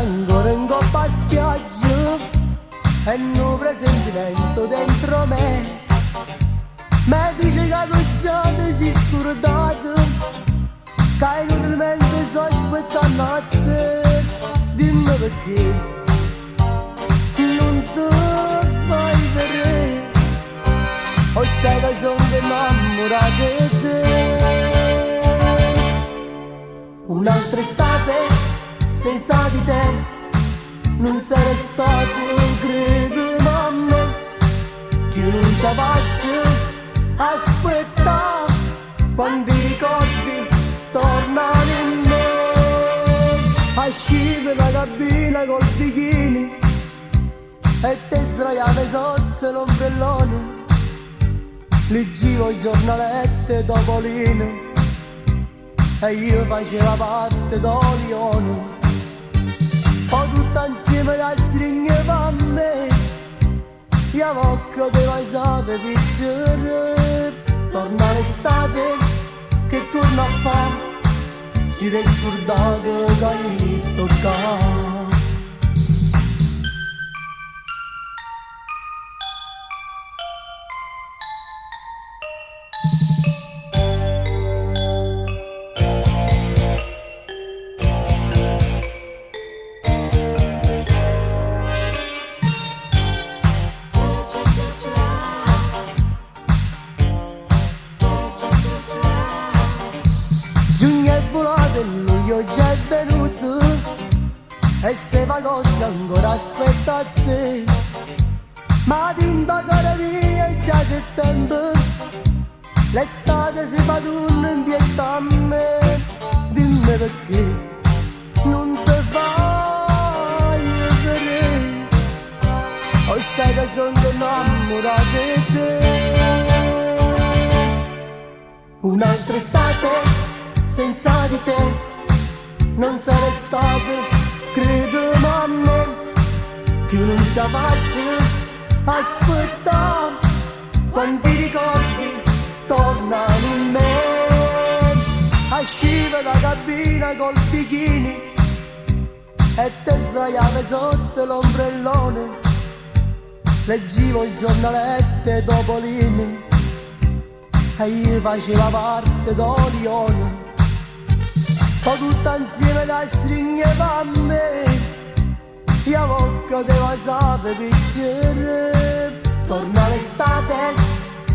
ancora in coppa a spiaggia e non presentimento dentro me. Mi dice che tu già ti sei scordato, che inutilmente sto aspettando a te. Dimmi perché non ti fai vedere, o sai che sono innamorato di te. Un'altra estate senza di te non sarà stato, credo mamma, che io non ci faccio aspettare quando i ricordi tornano in me. Ascive la cabina col bikini e te sdraiate sotto l'ombrellone, leggevo il giornaletto e Topolino e io facevo parte d'Olione. O tutta insieme la stringe per me, io vocco te vai sapere piacere. Torna l'estate che torna a fare, si ti è scordato che io sto qua. Giugno è volato e luglio già è venuto e se va cosa ancora aspetta a te. Ma tinta cara via è già settembre, l'estate si fa turno in pietà a me. Dimmi perché non ti fai vedere, o sai che sono innamorato di te. Un'altra estate senza di te non sarei stato, credo mamma, che io non ci faccio aspettare quando i ricordi tornano in me. Asciva la cabina col bikini e te sdraiate sotto l'ombrellone, leggevo il giornaletto e Topolino e io facevo parte d'Olione. O tutta insieme la stringe per me, io vocco te va sapere piacere. Torna l'estate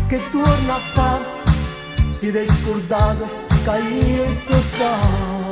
che torna a fare, si ti è scordato che io sto qua.